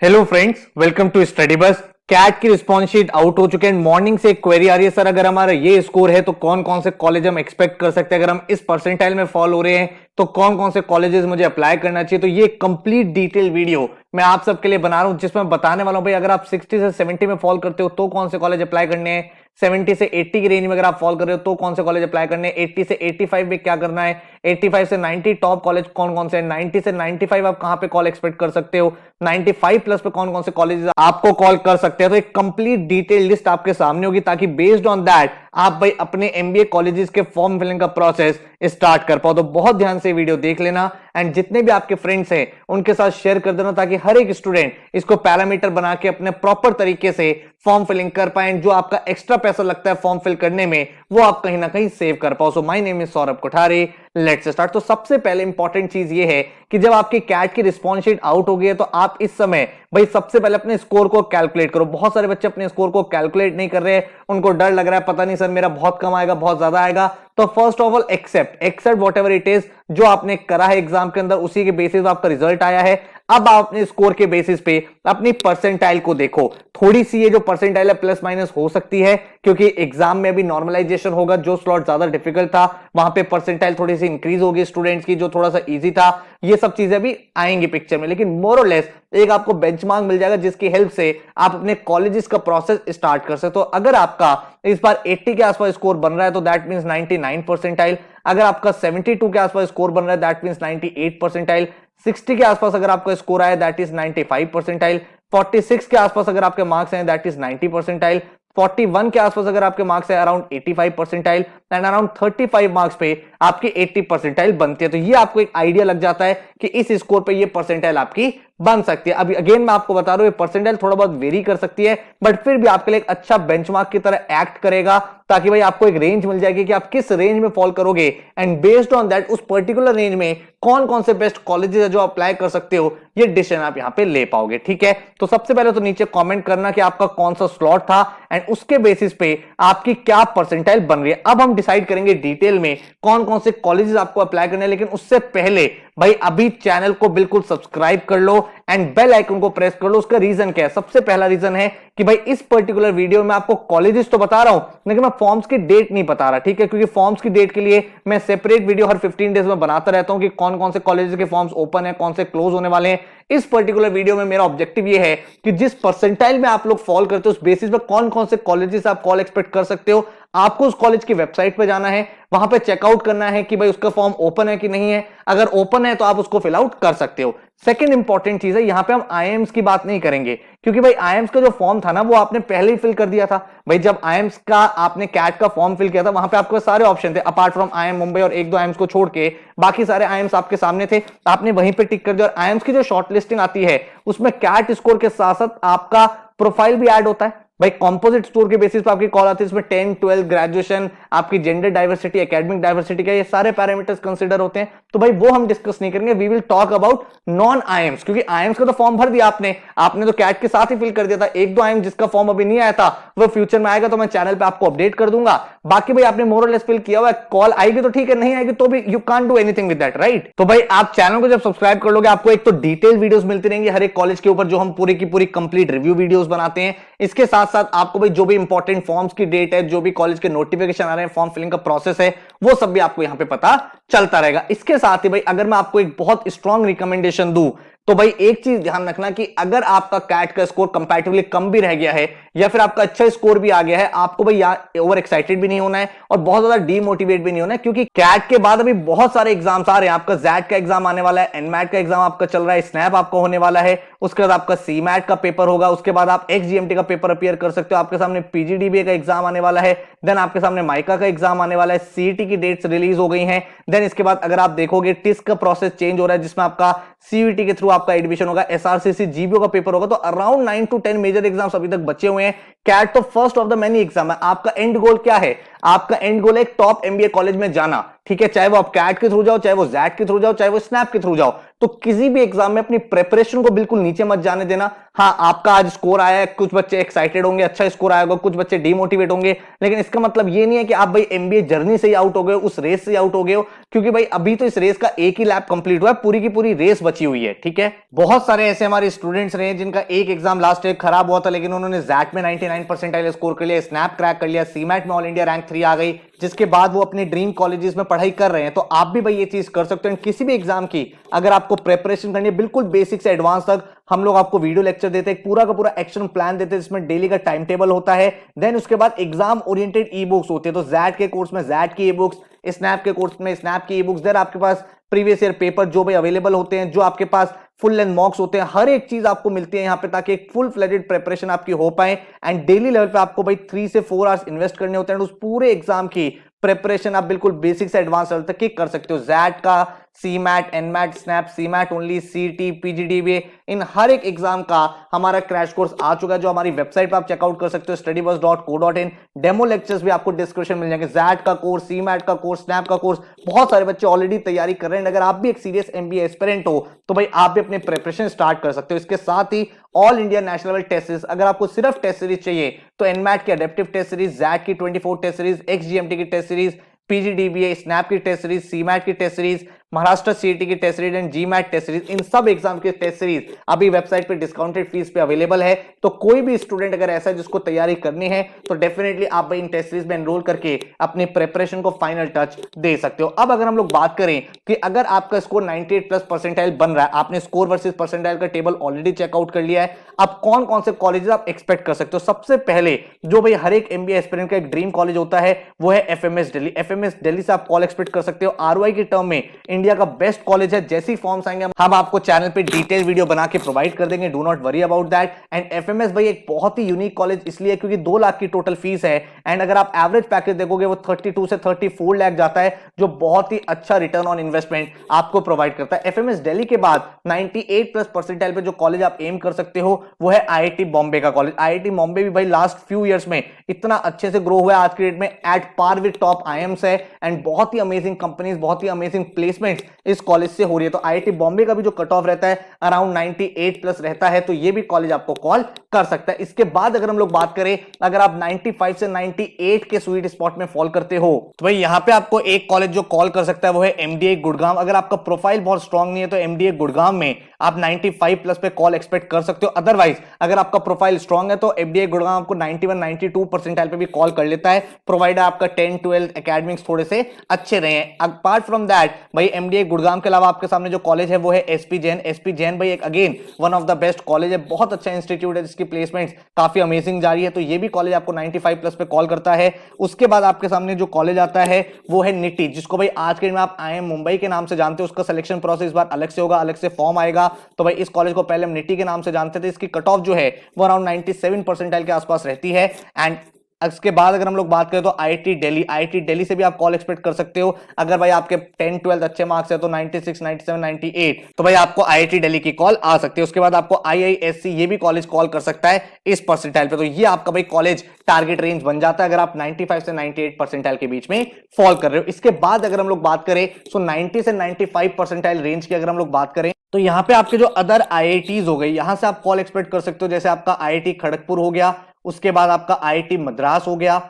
Hello friends, welcome to study bus. CAT की response sheet out हो चुके हैं। मॉर्निंग से एक क्वेरी आ रही है, सर अगर हमारा ये स्कोर है तो कौन कौन से कॉलेज हम एक्सपेक्ट कर सकते हैं, अगर हम इस परसेंटाइल में फॉल हो रहे हैं तो कौन कौन से कॉलेजेस मुझे अप्लाई करना चाहिए। तो ये कंप्लीट डिटेल वीडियो मैं आप सबके लिए बना रहा हूं, जिसमें बताने वाला हूं भाई अगर आप 60 से 70 में फॉल करते हो तो कौन से कॉलेज अप्लाई करने हैं, 70 से 80 की रेंज में अगर आप फॉल कर रहे हो तो कौन से कॉलेज अप्लाई करने हैं, 80 से 85 में क्या करना है, 85 से 90 टॉप कॉलेज कौन कौन से हैं, 90 से 95 आप कहां पे कॉल एक्सपेक्ट कर सकते हो, 95 प्लस पे कौन कौन से कॉलेज आपको कॉल कर सकते हैं। तो एक कंप्लीट डिटेल लिस्ट आपके सामने होगी, ताकि बेस्ड ऑन दैट आप भाई अपने एमबीए कॉलेजेस के फॉर्म फिलिंग का प्रोसेस स्टार्ट कर पाओ। तो बहुत ध्यान से वीडियो देख लेना एंड जितने भी आपके फ्रेंड्स हैं उनके साथ शेयर कर देना, ताकि हर एक स्टूडेंट इसको पैरामीटर बना के अपने प्रॉपर तरीके से फॉर्म फिलिंग कर पाए। जो आपका एक्स्ट्रा पैसा लगता है फॉर्म फिल करने में वो आप कहीं ना कहीं सेव कर पाओ। So my name is Saurabh Kothari, let's start. तो सबसे पहले इंपॉर्टेंट चीज ये है कि जब आपकी कैट की रिस्पॉन्स शीट आउट हो गई है तो आप इस समय भाई सबसे पहले अपने स्कोर को कैलकुलेट करो। बहुत सारे बच्चे अपने स्कोर को कैलकुलेट नहीं कर रहे, उनको डर लग रहा है पता नहीं सर मेरा बहुत कम आएगा बहुत ज्यादा आएगा। तो first of all except whatever it is, जो आपने करा है एग्जाम के अंदर उसी के बेसिस आपका रिजल्ट आया है। अब आप अपने स्कोर के बेसिस पे अपनी परसेंटाइल को देखो। थोड़ी सी ये जो परसेंटाइल है प्लस माइनस हो सकती है, क्योंकि एग्जाम में अभी नॉर्मलाइजेशन होगा। जो स्लॉट ज्यादा डिफिकल्ट था वहां पे परसेंटाइल थोड़ी सी इंक्रीज होगी स्टूडेंट्स की, जो थोड़ा सा इजी था। ये सब चीजें भी आएंगी पिक्चर में, लेकिन मोर और लेस एक आपको बेंचमार्क मिल जाएगा जिसकी हेल्प से आप अपने कॉलेजेस का प्रोसेस स्टार्ट कर सकते हो। अगर आपका इस बार 80 के आसपास स्कोर बन रहा है तो दैट मींस 99 परसेंटाइल। अगर आपका 72 के आसपास स्कोर बन रहा है दैट मींस 98 परसेंटाइल। 60 के आसपास अगर आपका स्कोर आया दैट इज 95 परसेंटाइल। 46 के आसपास अगर आपके मार्क्स हैं दैट इज 90 परसेंटाइल। 41 के आसपास अगर आपके मार्क्स है around 85 percentile and around 35 marks पे आपकी 80 परसेंटाइल बनती है। तो ये आपको एक आइडिया लग जाता है कि इस स्कोर पे ये परसेंटाइल आपकी बन सकती है। अभी अगेन मैं आपको बता रहा हूं ये परसेंटाइल थोड़ा बहुत वेरी कर सकती है, बट फिर भी आपके लिए एक अच्छा बेंचमार्क की तरह एक्ट करेगा, ताकि भाई आपको एक रेंज मिल जाएगी कि आप किस रेंज में फॉल करोगे एंड बेस्ड ऑन दैट उस पर्टिकुलर रेंज में कौन कौन से बेस्ट कॉलेजेस है जो अप्लाई कर सकते हो, ये डिसीजन आप यहां पे ले पाओगे। ठीक है, तो सबसे पहले तो नीचे कमेंट करना कि आपका कौन सा स्लॉट था एंड उसके बेसिस पे आपकी क्या परसेंटाइल बन रही है। अब हम डिसाइड करेंगे डिटेल में कौन कौन से कॉलेजेस आपको अप्लाई करने हैं, लेकिन उससे पहले भाई अभी चैनल को बिल्कुल सब्सक्राइब कर लो एंड बेल आइकन को प्रेस कर लो। उसका रीजन क्या है? सबसे पहला रीजन है कि भाई इस पर्टिकुलर वीडियो में आपको कॉलेजेस तो बता रहा हूं, लेकिन मैं फॉर्म्स की डेट नहीं बता रहा। ठीक है, क्योंकि फॉर्म्स की डेट के लिए मैं सेपरेट वीडियो हर 15 डेज में बनाता रहता हूं कि कौन कौन से कॉलेजेस के फॉर्म्स ओपन है, कौन से क्लोज होने वाले हैं। इस पर्टिकुलर वीडियो में मेरा ऑब्जेक्टिव ये है कि जिस परसेंटाइल में आप लोग फॉल करते हो उस बेसिस पे कौन कौन से कॉलेजेस आप कॉल एक्सपेक्ट कर सकते हो। आपको उस कॉलेज की वेबसाइट पे जाना है, वहां पे चेकआउट करना है कि भाई उसका फॉर्म ओपन है कि नहीं है। अगर ओपन है तो आप उसको फिल आउट कर सकते हो। सेकंड इंपॉर्टेंट चीज है, यहां पे हम आईएम्स की बात नहीं करेंगे, क्योंकि भाई आईएम्स का जो फॉर्म था ना वो आपने पहले ही फिल कर दिया था। भाई जब आईएम्स का आपने कैट का फॉर्म फिल किया था वहां पे आपके सारे ऑप्शन थे, अपार्ट फ्रॉम आईएम मुंबई और एक दो आईएम्स को छोड़ के बाकी सारे आईएम्स आपके सामने थे, आपने वहीं पे टिक कर दिया। और आईएम्स की जो शॉर्ट लिस्टिंग आती है उसमें कैट स्कोर के साथ साथ आपका प्रोफाइल भी ऐड होता है। भाई कॉम्पोजिट स्कोर के बेसिस पे आपकी कॉल आती है, इसमें 10, 12, ग्रेजुएशन, आपकी जेंडर डाइवर्सिटी, एकेडमिक डाइवर्सिटी का ये सारे पैरामीटर्स कंसीडर होते हैं। तो भाई वो हम डिस्कस नहीं करेंगे, we will talk about non IIMs, क्योंकि आईएम्स का तो फॉर्म भर दिया आपने तो कैट के साथ ही फिल कर दिया था। एक दो आईएम जिसका फॉर्म अभी नहीं आया था वो फ्यूचर में आएगा, तो मैं चैनल पे आपको अपडेट कर दूंगा। बाकी भाई आपने मोर और लेस फिल किया हुआ है, कॉल आएगी तो ठीक है, नहीं आएगी तो भी you can't do anything with that, right. तो भाई आप चैनल को जब सब्सक्राइब कर लोगे आपको एक तो डिटेल वीडियोस मिलती रहेंगी हर एक कॉलेज के ऊपर, जो हम पूरी की पूरी कंप्लीट रिव्यू वीडियोस बनाते हैं। इसके साथ साथ आपको भाई जो भी इंपॉर्टेंट फॉर्म्स की डेट है, जो भी कॉलेज के नोटिफिकेशन आ रहे हैं, फॉर्म फिलिंग का प्रोसेस है, वो सब भी आपको यहां पे पता चलता रहेगा। इसके साथ ही भाई अगर मैं आपको एक बहुत स्ट्रॉन्ग रिकमेंडेशन दूं तो भाई एक चीज ध्यान रखना कि अगर आपका कैट का स्कोर कंपैरेटिवली कम भी रह गया है या फिर आपका अच्छा स्कोर भी आ गया है, आपको भाई ओवर एक्साइटेड भी नहीं होना है और बहुत ज्यादा डीमोटिवेट भी नहीं होना है, क्योंकि कैट के बाद अभी बहुत सारे एग्जाम्स आ रहे हैं। आपका जैट का एग्जाम आने वाला है, एनमैट का एग्जाम आपका चल रहा है, स्नैप आपका होने वाला है, उसके बाद आपका सीमैट का पेपर होगा, उसके बाद आप एक्सजीएमटी का पेपर अपीयर कर सकते हो, आपके सामने पीजीडीबीए का एग्जाम आने वाला है, देन आपके सामने माइका का एग्जाम आने वाला है, सीईटी की डेट्स रिलीज हो गई हैं। देन इसके बाद अगर आप देखोगे टिस्क का प्रोसेस चेंज हो रहा है, जिसमें आपका सीयूईटी के थ्रू आपका एडमिशन होगा, एसआरसीसी जीबीओ का पेपर होगा। तो अराउंड 9 to 10 मेजर एग्जाम्स अभी तक बचे हुए हैं। कैट तो first of the many exam है। आपका एंड गोल क्या है? आपका एंड गोल है एक टॉप एमबीए कॉलेज में जाना। ठीक है, चाहे वो आप कैट के थ्रू जाओ, चाहे वो जैट के थ्रू जाओ, चाहे वो स्नैप के थ्रू जाओ, तो किसी भी एग्जाम में अपनी प्रिपरेशन को बिल्कुल नीचे मत जाने देना। हाँ, आपका आज स्कोर आया है, कुछ बच्चे एक्साइटेड होंगे, अच्छा स्कोर आएगा, कुछ बच्चे डिमोटिवेट होंगे, लेकिन इसका मतलब ये नहीं है कि आप भाई एमबीए जर्नी से ही आउट हो गए, उस रेस से आउट हो गए हो, क्योंकि भाई अभी तो इस रेस का एक ही लैप कंप्लीट हुआ है, पूरी की पूरी रेस बची हुई है। ठीक है, बहुत सारे ऐसे हमारे स्टूडेंट्स रहे जिनका एक एग्जाम लास्ट ईयर खराब हुआ था, लेकिन उन्होंने जैट में 99 परसेंटाइल स्कोर कर लिया, स्नैप क्रैक कर लिया, सीमैट में ऑल इंडिया रैंक 3 आ गई, जिसके बाद वो अपने ड्रीम कॉलेजेस में पढ़ाई कर रहे हैं। तो आप भी भाई ये चीज कर सकते हो। किसी भी एग्जाम की अगर आपको प्रिपरेशन करनी है बिल्कुल बेसिक से एडवांस तक, हम लोग आपको वीडियो लेक्चर देते हैं, पूरा का पूरा एक्शन प्लान देते हैं, जिसमें डेली का टाइम टेबल होता है। देन उसके बाद एग्जाम ओरिएंटेड ई बुक्स होती है, तो जैट के कोर्स में जैट की ई बुक्स, स्नैप के कोर्स में स्नैप की ई बुक्स, देन आपके पास प्रीवियस ईयर पेपर जो भी अवेलेबल होते हैं, जो आपके पास फुल लेंथ मॉक्स होते हैं, हर एक चीज आपको मिलती है यहाँ पे, ताकि एक फुल फ्लेजेड प्रिपरेशन आपकी हो पाए। एंड डेली लेवल पे आपको भाई 3 से 4 आवर्स इन्वेस्ट करने होते हैं, उस पूरे एग्जाम की प्रिपरेशन आप बिल्कुल बेसिक से एडवांस लेवल तक की कर सकते हो। जैट का, CMAT, NMAT, snap, CMAT only, सीटी, पीजीडीबीए, इन हर एक एग्जाम का हमारा क्रैश कोर्स आ चुका है, जो हमारी वेबसाइट पे आप चेकआउट कर सकते हो, studybus.co.in। डेमो लेक्चर्स भी आपको डिस्क्रिप्शन मिल जाएंगे। जैट का कोर्स, सीमैट का कोर्स, स्नैप का कोर्स, बहुत सारे बच्चे ऑलरेडी तैयारी कर रहे हैं। अगर आप भी एक सीरियस एमबीए एस्पिरेंट हो तो भाई आप भी अपने प्रिपरेशन स्टार्ट कर सकते हो। इसके साथ ही all India national level test series, अगर आपको सिर्फ टेस्ट सीरीज चाहिए तो एनमैट की एडेप्टिव टेस्ट सीरीज, जैट की 24 टेस्ट सीरीज, एक्सजीएमटी की टेस्ट सीरीज, पीजीडीबीए, स्नैप की टेस्ट सीरीज, सीमैट की टेस्ट सीरीज, महाराष्ट्र सीईटी की test series and GMAT test series, इन सब एग्जाम की टेस्ट सीरीज अभी वेबसाइट पे डिस्काउंटेड फीस पे अवेलेबल है। तो कोई भी स्टूडेंट अगर ऐसा है जिसको तैयारी करनी है तो डेफिनेटली आप भाई इन टेस्ट सीरीज में एनरोल करके अपनी प्रिपरेशन को फाइनल टच दे सकते हो। अब अगर हम लोग बात करें कि अगर आपका स्कोर 98 प्लस परसेंटाइल बन रहा है, आपने स्कोर वर्सेस परसेंटाइल का टेबल ऑलरेडी चेकआउट कर लिया है, अब कौन कौन से कॉलेजेस आप एक्सपेक्ट कर सकते हो। सबसे पहले जो भाई हर एक एमबीए एस्पिरेंट का एक ड्रीम कॉलेज होता है वो है एफएमएस दिल्ली। एफएमएस दिल्ली से आप कॉल एक्सपेक्ट कर सकते हो। आरओआई की टर्म में इंडिया का बेस्ट कॉलेज है। जैसी फॉर्म्स आएंगे हम आपको चैनल पे डिटेल वीडियो बना के प्रोवाइड कर देंगे, do not worry about that. And FMS भाई एक बहुत ही यूनिक कॉलेज इसलिए क्योंकि 2 लाख की टोटल फीस है, एंड अगर आप एवरेज पैकेज देखोगे वो 32 से 34 लाख जाता है, जो बहुत ही अच्छा रिटर्न ऑन इन्वेस्टमेंट आपको प्रोवाइड करता है। एफएमएस दिल्ली के बाद 98 प्लस परसेंटाइल पे जो कॉलेज आप एम कर सकते हो वो है आईआईटी बॉम्बे का कॉलेज। आईआईटी बॉम्बे भी भाई लास्ट फ्यू इयर्स में इतना अच्छे से ग्रो हुआ है, आज की डेट में at par with top IIMs है, एंड बहुत ही अमेजिंग कंपनीज, बहुत ही अमेजिंग प्लेसमेंट इस कॉलेज से हो रही है। तो आईआईटी बॉम्बे का भी जो कट ऑफ रहता है अराउंड 98 प्लस रहता है, तो ये भी कॉलेज आपको कॉल कर सकता है। इसके बाद अगर हम लोग बात करें, अगर आप 95 से 98 के स्वीट स्पॉट में फॉल करते हो तो भाई यहां पे आपको एक कॉलेज जो कॉल कर सकता है वो है एमडीए गुड़गांव। अगर आपका प्रोफाइल बहुत स्ट्रांग नहीं है तो एमडीए गुड़गांव में आप 95 प्लस पे कॉल एक्सपेक्ट कर सकते हो। अदरवाइज अगर आपका प्रोफाइल स्ट्रांग है तो एमडीए गुड़गांव आपको 91 92 परसेंटाइल पे भी कॉल कर लेता है, प्रोवाइडर आपका 10 12 एकेडमिक्स थोड़े से अच्छे रहे हैं। अपार्ट फ्रॉम दैट भाई एमडीए गुड़गांव के अलावा आपके सामने जो कॉलेज है वो है एसपी जैन। एसपी जैन भाई एक again one of the best college है, बहुत अच्छा इंस्टीट्यूट है जिसकी प्लेसमेंट्स काफी अमेजिंग जा रही है, तो ये भी कॉलेज आपको 95 प्लस पे कॉल करता है। उसके बाद आपके सामने जो कॉलेज आता है वो है निटी, जिसको भाई आज के दिन में आप आईएम मुंबई के नाम से जानते हो। उसका सिलेक्शन प्रोसेस इस बार अलग से होगा, अलग से फॉर्म आएगा, तो भाई इस कॉलेज को पहले हम निटी के नाम से जानते थे। इसकी कट ऑफ जो है वो अराउंड 97 परसेंटाइल के आसपास रहती है। एंड इसके बाद अगर हम लोग बात करें तो आईआईटी दिल्ली, आईआईटी दिल्ली से भी आप कॉल एक्सपेक्ट कर सकते हो। अगर भाई आपके 10 12 अच्छे मार्क्स है तो 96 97 98 तो भाई आपको आईआईटी दिल्ली की कॉल आ सकती है। उसके बाद आपको आईआईएससी ये भी कॉलेज कॉल कर सकता है इस परसेंटाइल पे, तो ये आपका भाई कॉलेज टारगेट रेंज बन जाता है अगर आप 95 से 98 परसेंटाइल के बीच में फॉल कर रहे हो। इसके बाद अगर हम लोग बात करें तो 90 से 95 परसेंटाइल रेंज की अगर हम लोग बात करें तो यहां पे आपके जो अदर आईआईटीज हो गए, यहां से आप कॉल एक्सपेक्ट कर सकते हो। जैसे आपका आईआईटी खड़गपुर हो गया, उसके बाद आपका आईआईटी मद्रास हो गया,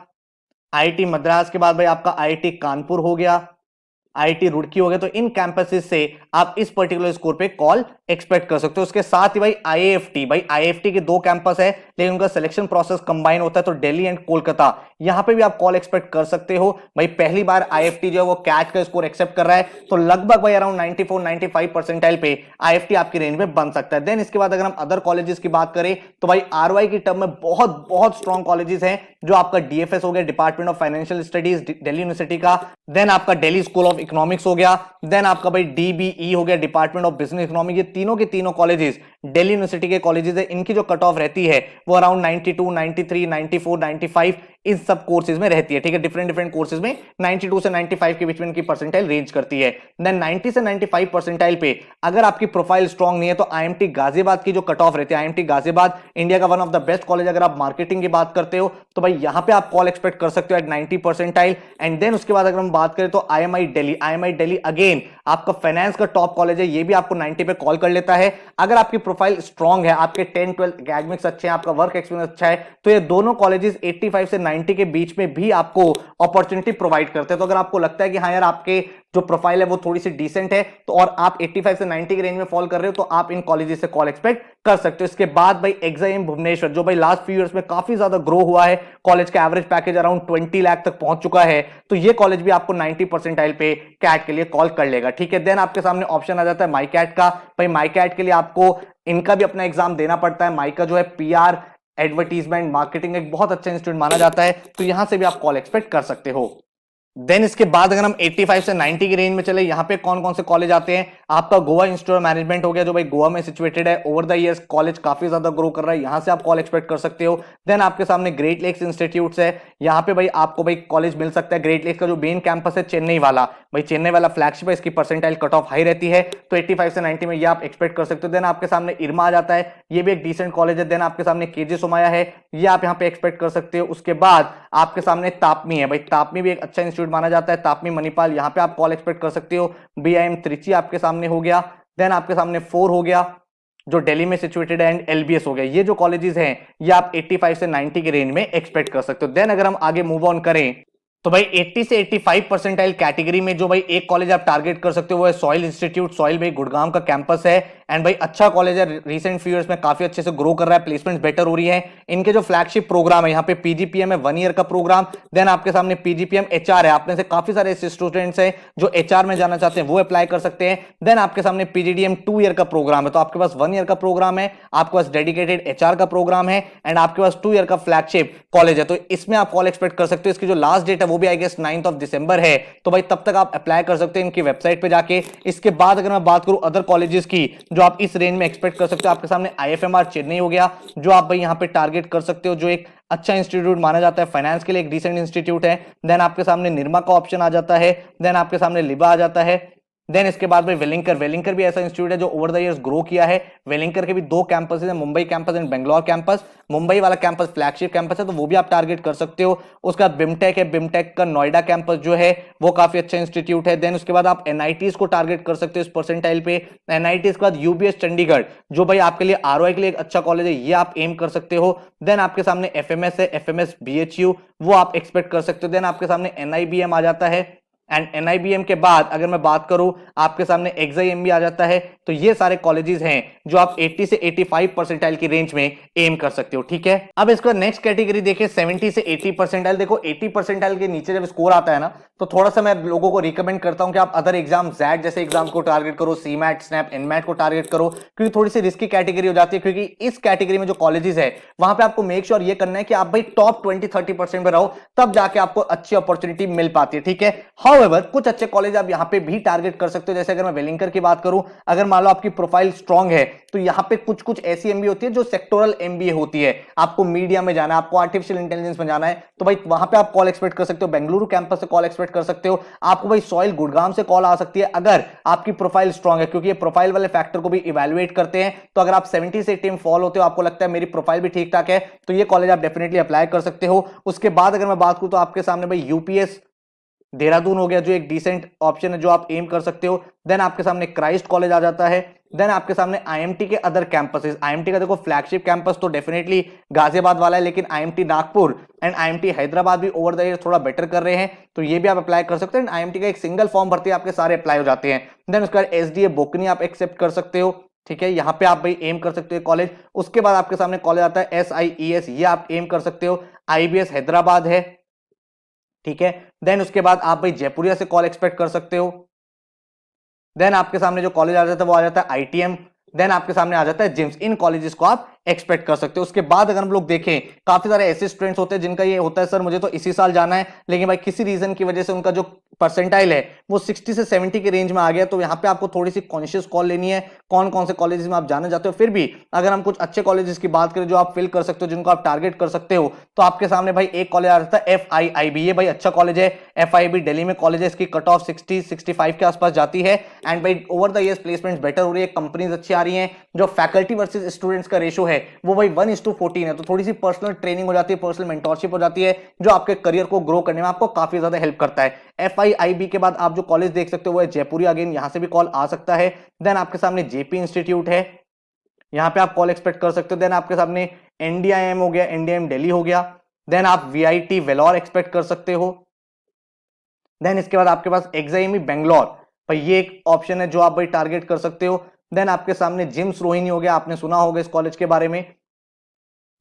आईआईटी मद्रास के बाद भाई आपका आईआईटी कानपुर हो गया, आईआईटी रुड़की हो गया। तो इन कैंपसेस से आप इस पर्टिकुलर स्कोर पे कॉल एक्सपेक्ट कर सकते हो। उसके साथ ही भाई आईआईएफटी, भाई आईआईएफटी के 2 कैंपस है लेकिन उनका सिलेक्शन प्रोसेस कंबाइन होता है, तो दिल्ली एंड कोलकाता, यहां पे भी आप कॉल एक्सपेक्ट कर सकते हो। भाई पहली बार आईआईएफटी जो है वो कैट का स्कोर एक्सेप्ट कर रहा है, तो लगभग भाई अराउंड 94 95 परसेंटाइल पे आईआईएफटी आपकी रेंज में बन सकता है। देन इसके बाद अगर हम अदर कॉलेजेस की बात करें तो भाई आरवाई की टर्म में बहुत बहुत स्ट्रॉन्ग कॉलेजेस हैं, जो आपका डीएफएस हो गया, department of financial studies Delhi university का, देन आपका दिल्ली स्कूल ऑफ इकोनॉमिक्स हो गया, देन आपका भाई डीबीई हो गया, डिपार्टमेंट ऑफ बिजनेस इकोनॉमिक्स। ये तीनों के तीनों कॉलेजेस दिल्ली यूनिवर्सिटी के कॉलेजेस है। इनकी जो कट ऑफ रहती है वो अराउंड 92 93 94 95 इन सब कोर्सेज में रहती है, ठीक है। डिफरेंट डिफरेंट कोर्सेज में 92 से 95 के बीच में इनकी परसेंटाइल रेंज करती है। देन 90 से 95 परसेंटाइल पे अगर आपकी प्रोफाइल स्ट्रांग नहीं है तो आईएमटी गाजियाबाद की जो कट ऑफ रहती है, आईएमटी गाजियाबाद इंडिया का one of the best college, अगर आप मार्केटिंग की बात करते हो तो भाई यहां पे आप कॉल एक्सपेक्ट कर सकते हो एट 90 परसेंटाइल। एंड देन उसके बाद अगर हम बात करें तो IMEI Delhi, IMEI Delhi again आपका फाइनेंस का टॉप कॉलेज है, ये भी आपको 90 पे कॉल कर लेता है। अगर आपकी प्रोफाइल स्ट्रांग है, आपके 10 12 एकेडमिक्स अच्छे हैं, आपका वर्क एक्सपीरियंस अच्छा है, तो ये दोनों कॉलेजेस 85 से 90 के बीच में भी आपको अपॉर्चुनिटी प्रोवाइड करते हैं। तो अगर आपको लगता है कि हाँ यार आपके जो प्रोफाइल है वो थोड़ी सी डिसेंट है तो और आप 85 से 90 के रेंज में फॉल कर रहे हो तो आप इन कॉलेजेस से कॉल एक्सपेक्ट कर सकते हो। इसके बाद भाई एक्साइम भुवनेश्वर, जो भाई लास्ट फ्यू इयर्स में काफी ज्यादा ग्रो हुआ है, कॉलेज का एवरेज पैकेज अराउंड 20 लाख तक पहुंच चुका है, तो ये कॉलेज भी आपको 90 परसेंटाइल पे कैट के लिए कॉल कर लेगा, ठीक है। देन आपके सामने ऑप्शन आ जाता है माई कैट का। भाई माई कैट के लिए आपको इनका भी अपना एग्जाम देना पड़ता है। माई का जो है पीआर एडवर्टीजमेंट मार्केटिंग एक बहुत अच्छा इंस्टीट्यूट माना जाता है, तो यहां से भी आप कॉल एक्सपेक्ट कर सकते हो। देन इसके बाद अगर हम 85 से 90 की रेंज में चले, यहां पे कौन कौन से कॉलेज आते हैं, आपका गोवा इंस्टीट्यूट ऑफ मैनेजमेंट हो गया जो भाई गोवा में सिचुएटेड है। ओवर द इयर्स कॉलेज काफी ज्यादा ग्रो कर रहा है, यहां से आप कॉल एक्सपेक्ट कर सकते हो। देन आपके सामने ग्रेट लेक्स इंस्टीट्यूट है, यहां पे भाई आपको भाई कॉलेज मिल सकता है। ग्रेट लेक्स का जो मेन कैंपस है चेन्नई वाला, भाई चेन्नई वाला फ्लैगशिप है, इसकी परसेंटाइल कट ऑफ हाई रहती है, तो 85 से 90 में ये आप एक्सपेक्ट कर सकते हो। देन आपके सामने इरमा आ जाता है, ये भी एक डिसेंट कॉलेज है। देन आपके सामने केजे सोमाया है, ये आप यहां पे एक्सपेक्ट कर सकते हो। उसके बाद आपके सामने तापमी है, भाई तापमी भी एक अच्छा इंस्टीट्यूट माना जाता है, तापमी मणिपाल, यहां पे आप कॉल एक्सपेक्ट कर सकते हो। बीआईएम त्रिची आपके सामने हो गया। देन आपके सामने 4 हो गया जो दिल्ली में सिचुएटेड है, एंड एलबीएस हो गया। ये जो कॉलेजेस हैं ये आप 85 से 90 के रेंज में एक्सपेक्ट कर सकते हो। देन अगर हम आगे मूव ऑन करें तो भाई 80 से 85 परसेंटाइल कैटेगरी में जो भाई एक कॉलेज आप टारगेट कर सकते हो वो है सॉइल इंस्टीट्यूट। सॉइल भाई गुड़गांव का कैंपस है, एंड भाई अच्छा कॉलेज है, रिसेंट फ्यू इयर्स में काफी अच्छे से ग्रो कर रहा है, प्लेसमेंट्स बेटर हो रही है। इनके जो फ्लैगशिप प्रोग्राम है, यहाँ पे पीजीपीएम है 1 ईयर का प्रोग्राम। देन आपके सामने पीजीपीएम एचआर है, आप में से काफी सारे ऐसे स्टूडेंट्स हैं जो एचआर में जाना चाहते हैं, वो अप्लाई कर सकते हैं। देन आपके सामने पीजीडीएम 2 ईयर का प्रोग्राम है, तो आपके पास 1 ईयर का प्रोग्राम है, आपके पास डेडिकेटेड एचआर का प्रोग्राम है, एंड आपके पास 2 ईयर का फ्लैगशिप कॉलेज है, तो इसमें आप कॉल एक्सपेक्ट कर सकते हो। इसकी जो लास्ट डेट है वो भी आई गेस 9 दिसंबर है, तो भाई तब तक आप अप्लाई कर सकते हैं इनकी वेबसाइट पे जाके। इसके बाद अगर मैं बात करूं अदर कॉलेजेस की जो आप इस रेंज में एक्सपेक्ट कर सकते हो, आपके सामने आईएफएमआर चेन्नई हो गया जो आप भाई यहां पे टारगेट कर सकते हो, जो एक अच्छा इंस्टीट्यूट माना जाता है, फाइनेंस के लिए एक डिसेंट इंस्टीट्यूट है। देन आपके सामने निर्मा का ऑप्शन आ जाता है, देन आपके सामने लिबा आ जाता है। देन इसके बाद भाई वेलिंकर, वेलिंकर भी ऐसा इंस्टीट्यूट है जो ओवर द इयर्स ग्रो किया है। वेलिंकर के भी 2 कैंपस है, Mumbai campus and Bangalore campus. Mumbai वाला कैंपस फ्लैगशिप कैंपस है, तो वो भी आप टारगेट कर सकते हो। उसके बाद बिमटेक है, बिमटेक का नोएडा कैंपस जो है वो काफी अच्छा इंस्टीट्यूट है। देन उसके बाद आप एनआईटीज को टारगेट कर सकते हो इस परसेंटाइल पे। एनआईटीज के बाद यूबीएस चंडीगढ़ जो भाई आपके लिए आरओआई के लिए एक अच्छा कॉलेज है, ये आप एम कर सकते हो। देन आपके सामने एफएमएस है, एफएमएस बीएचयू, वो आप एक्सपेक्ट कर सकते हो। देन आपके सामने एनआईबीएम आ जाता है, एंड एनआईबीएम के बाद अगर मैं बात करूं आपके सामने एक्साइएम भी आ जाता है। तो ये सारे कॉलेजेस हैं जो आप 80 से 85 परसेंटाइल की रेंज में एम कर सकते हो, ठीक है। अब इसका नेक्स्ट कैटेगरी देखिए 70 से 80 परसेंटाइल। देखो 80 परसेंटाइल के नीचे जब स्कोर आता है ना तो थोड़ा सा मैं लोगों को रिकमेंड करता हूं कि आप अदर एग्जाम जैड जैसे एग्जाम को टारगेट करो, सीमैट स्नैप एनमैट को टारगेट करो, क्योंकि थोड़ी सी रिस्की कैटेगरी हो जाती है। क्योंकि इस कैटेगरी में जो कॉलेजेस है वहां पे आपको मेक श्योर ये करना है कि आप भाई टॉप 20-30% पे रहो, तब जाके आपको अच्छी अपॉर्चुनिटी मिल पाती है, ठीक है। हाउएवर कुछ अच्छे कॉलेज आप यहां पे भी टारगेट कर सकते हो, जैसे अगर मैं वेलिंकर की बात करूं, अगर मान लो आपकी प्रोफाइल स्ट्रांग है तो यहां पे कुछ कुछ ऐसी एमबीए होती है जो सेक्टोरल एमबीए होती है। आपको मीडिया में जाना है, आपको आर्टिफिशियल इंटेलिजेंस में जाना है, तो भाई वहां पे आप कॉल एक्सपेक्ट कर सकते हो। बेंगलुरु कैंपस से कॉल एक्सपेक्ट कर सकते हो। आपको भाई सॉइल गुड़गांव से कॉल आ सकती है अगर आपकी प्रोफाइल स्ट्रांग है, क्योंकि ये प्रोफाइल वाले फैक्टर को भी इवैल्यूएट करते हैं। तो अगर आप 70 से 80 फॉल होते हो, आपको लगता है मेरी प्रोफाइल भी ठीक ठाक है, तो ये कॉलेज आप डेफिनेटली अप्लाई कर सकते हो। उसके बाद अगर मैं बात करूं तो आपके सामने भाई यूपीएस देहरादून हो गया जो एक डिसेंट ऑप्शन है जो आप एम कर सकते हो। देन आपके सामने क्राइस्ट कॉलेज आ जाता है। देन आपके सामने आईएमटी के अदर कैंपसेस, आईएमटी का देखो फ्लैगशिप कैंपस तो डेफिनेटली गाजियाबाद वाला है, लेकिन IMT Nagpur and IMT Hyderabad भी ओवर द ईयर थोड़ा बेटर कर रहे हैं, तो ये भी आप अप्लाई कर सकते हैं। आईएमटी का एक सिंगल फॉर्म भरते हैं आपके सारे अप्लाई हो जाते हैं। देन उसके बाद एसडीए बोकनी आप एक्सेप्ट कर सकते हो, ठीक है, यहां पे आप भाई एम कर सकते हो कॉलेज। उसके बाद आपके सामने कॉलेज आता है एसआईईएस, ये आप एम कर सकते हो। आईबीएस हैदराबाद है, ठीक है। देन उसके बाद आप भाई जयपुरिया से कॉल एक्सपेक्ट कर सकते हो। देन आपके सामने जो कॉलेज आ जाता है वो आ जाता है आईटीएम। देन आपके सामने आ जाता है जिम्स। इन कॉलेजेस को आप एक्सपेक्ट कर सकते हो। उसके बाद अगर हम लोग देखें, काफी सारे ऐसे स्टूडेंट्स होते हैं जिनका ये होता है सर मुझे तो इसी साल जाना है, लेकिन भाई किसी रीजन की वजह से उनका जो परसेंटाइल है वो 60 से 70 के रेंज में आ गया, तो यहां पे आपको थोड़ी सी कॉन्शियस कॉल लेनी है कौन कौन से कॉलेजेस में आप जाना चाहते हो। फिर भी अगर हम कुछ अच्छे कॉलेजेस की बात करें जो आप फिल कर सकते हो, जिनको आप टारगेट कर सकते हो, तो आपके सामने भाई एक कॉलेज आ रहा था FIIB। ये भाई अच्छा कॉलेज है, FIIB दिल्ली में कॉलेज है, इसकी कट ऑफ 60-65 के आसपास जाती है एंड भाई over the years placements better हो रही है, कंपनीज अच्छी आ रही हैं, जो फैकल्टी वर्सेस स्टूडेंट्स का रेशो है वो भाई 1:14 है, तो थोड़ी सी पर्सनल ट्रेनिंग हो जाती है, पर्सनल मेंटोरशिप हो जाती है, जो आपके करियर को ग्रो करने में आपको काफी ज्यादा हेल्प करता है। FIIB के बाद आप जो कॉलेज देख सकते हो वो है जयपुरी, अगेन यहां से भी कॉल आ सकता है। देन आपके सामने जेपी इंस्टीट्यूट है, यहां पे आप कॉल एक्सपेक्ट कर सकते हो। देन आपके सामने NDIM हो गया, NDIM दिल्ली हो गया। देन आप VIT वेलोर एक्सपेक्ट कर सकते हो। देन इसके बाद आपके पास एक्साइमी बेंगलोर, भाई ये एक ऑप्शन है जो आप भाई टारगेट कर सकते हो। देन आपके सामने जिम्स रोहिणी हो गया, आपने सुना होगा इस कॉलेज के बारे में,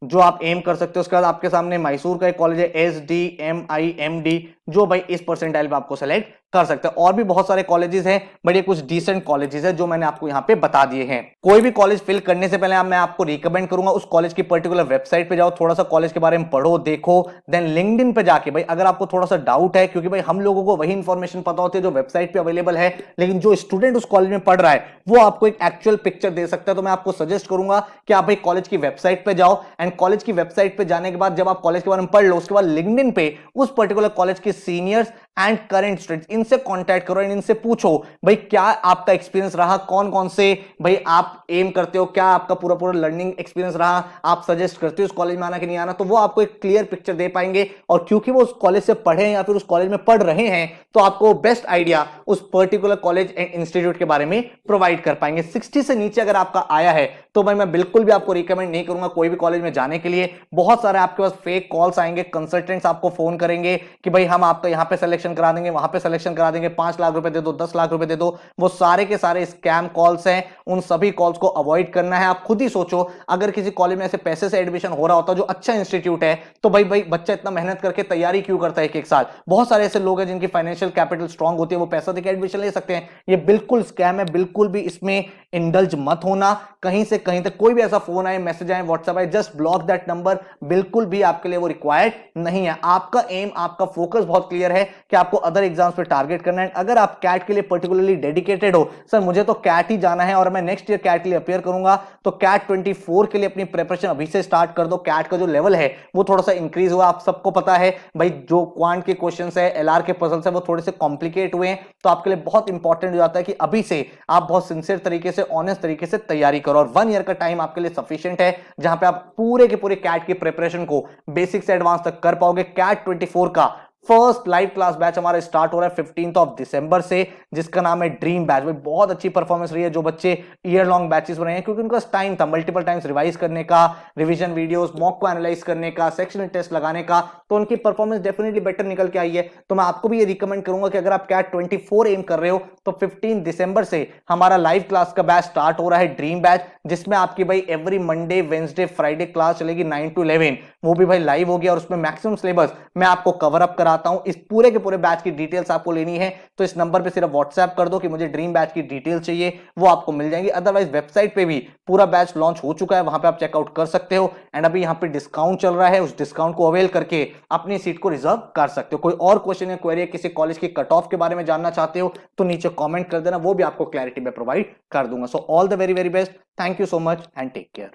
जो आप एम कर सकते हो। उसके बाद आपके सामने मैसूर का एक कॉलेज है SDMIMD, जो भाई इस परसेंटाइल पे आपको सेलेक्ट कर सकते हैं। और भी बहुत सारे कॉलेजेस हैं, बड़े कुछ डिसेंट कॉलेजेस हैं जो मैंने आपको यहाँ पे बता दिए हैं। कोई भी कॉलेज फिल करने से पहले मैं आपको रिकमेंड करूंगा उस कॉलेज की पर्टिकुलर वेबसाइट पे जाओ, थोड़ा सा कॉलेज के बारे में पढ़ो देखो। देन लिंक्डइन पे जाके भाई अगर आपको थोड़ा सा डाउट है, क्योंकि भाई हम लोगों को वही इंफॉर्मेशन पता होती है जो वेबसाइट पे अवेलेबल है, लेकिन जो स्टूडेंट उस कॉलेज में पढ़ रहा है वो आपको एक एक्चुअल पिक्चर दे सकता है, तो मैं आपको सजेस्ट करूंगा कि आप भाई कॉलेज की वेबसाइट पे जाओ एंड कॉलेज की वेबसाइट पे जाने के बाद जब आप कॉलेज के बारे में पढ़ लो, उसके बाद लिंक्डइन पे उस पर्टिकुलर कॉलेज के सीनियर्स एंड करंट स्टूडेंट्स इनसे कांटेक्ट करो एंड इनसे पूछो भाई क्या आपका एक्सपीरियंस रहा, कौन कौन से भाई आप एम करते हो, क्या आपका पूरा पूरा लर्निंग एक्सपीरियंस रहा, आप सजेस्ट करते हो उस कॉलेज में आना कि नहीं आना, तो वो आपको एक क्लियर पिक्चर दे पाएंगे। और क्योंकि वो उस कॉलेज से पढ़े हैं या फिर उस कॉलेज में पढ़ रहे हैं, तो आपको बेस्ट आइडिया उस पर्टिकुलर कॉलेज एंड इंस्टीट्यूट के बारे में प्रोवाइड कर पाएंगे। 60 से नीचे अगर आपका आया है तो भाई मैं बिल्कुल भी आपको रिकमेंड नहीं करूंगा कोई भी कॉलेज में जाने के लिए। बहुत सारे आपके पास फेक कॉल्स आएंगे, कंसल्टेंट्स आपको फोन करेंगे कि भाई हम आपका यहां पे सिलेक्शन करा देंगे, वहां पे सिलेक्शन करा देंगे, 5 लाख रुपए दे दो, 10 लाख रुपए दे दो। वो सारे के सारे स्कैम कॉल्स हैं, उन सभी कॉल्स को अवॉइड करना है। आप खुद ही सोचो, अगर किसी कॉलेज में ऐसे पैसे से एडमिशन हो रहा होता जो अच्छा इंस्टीट्यूट है, तो भाई भाई बच्चा इतना मेहनत करके तैयारी क्यों करता है एक एक साल। बहुत सारे ऐसे लोग हैं जिनकी फाइनेंशियल कैपिटल स्ट्रांग होती है, वो पैसा देकर एडमिशन ले सकते हैं। ये बिल्कुल स्कैम है, बिल्कुल भी इसमें इंडल्ज मत होना। कहीं से कहीं तक कोई भी ऐसा फोन आए, मैसेज आए, व्हाट्सएप आए, जस्ट ब्लॉक दैट नंबर, बिल्कुल भी आपके लिए वो रिक्वायर्ड नहीं है। आपका एम, आपका फोकस बहुत क्लियर है कि आपको अदर एग्जाम्स पे टारगेट करना है। अगर आप कैट के लिए पर्टिकुलरली डेडिकेटेड हो, सर मुझे तो कैट ही जाना है और मैं नेक्स्ट ईयर कैट के लिए अपियर करूंगा, तो कैट 24 के लिए अपनी प्रिपरेशन अभी से स्टार्ट कर दो। कैट का जो लेवल है वो थोड़ा सा इंक्रीज हुआ, आप सबको पता है भाई, जो क्वांट के क्वेश्चंस है, LR के पजल्स है, वो थोड़े से कॉम्प्लिकेट हुए हैं, तो आपके लिए बहुत इंपॉर्टेंट हो जाता है कि अभी से आप बहुत सिंसियर तरीके से, ऑनेस्ट तरीके से तैयारी करो। और 1 ईयर का टाइम आपके लिए सफिशिएंट है, जहां पे आप पूरे के पूरे कैट की प्रिपरेशन को बेसिक से एडवांस तक कर पाओगे। कैट 24 का फर्स्ट लाइव क्लास बैच हमारा स्टार्ट हो रहा है 15 दिसंबर से, जिसका नाम है ड्रीम बैच। भाई बहुत अच्छी परफॉर्मेंस रही है, जो बच्चे ईयर लॉन्ग बैचेस बने हैं, क्योंकि उनका टाइम था मल्टीपल टाइम्स रिवाइज करने का, रिवीजन वीडियोस, मॉक को एनालाइज करने का, सेक्शनल टेस्ट लगाने का, तो उनकी परफॉर्मेंस डेफिनेटली बेटर निकल के आई है। तो मैं आपको भी ये रिकमेंड करूंगा कि अगर आप कैट 24 एम कर रहे हो, तो 15 दिसंबर से हमारा लाइव क्लास का बैच स्टार्ट हो रहा है, ड्रीम बैच, जिसमें आपकी भाई every Monday, Wednesday, Friday class चलेगी 9 to 11, वो भी भाई लाइव होगी और उसमें मैक्सिमम सिलेबस मैं आपको कवर अप कराता हूं। इस पूरे के पूरे बैच की डिटेल्स आपको लेनी है तो इस नंबर पे सिर्फ व्हाट्सएप कर दो कि मुझे ड्रीम बैच की डिटेल चाहिए, वो आपको मिल जाएंगी। अदरवाइज वेबसाइट पे भी पूरा बैच लॉन्च हो चुका है, वहां पे आप चेकआउट कर सकते हो एंड अभी यहां पे डिस्काउंट चल रहा है, उस डिस्काउंट को अवेल करके अपनी सीट को रिजर्व कर सकते हो। कोई और क्वेश्चन या क्वेरी, किसी कॉलेज की कट ऑफ के बारे में जानना चाहते हो तो नीचे कॉमेंट कर देना, वो भी आपको क्लैरिटी में प्रोवाइड कर दूंगा। So all the very very best, thank you so much and take care.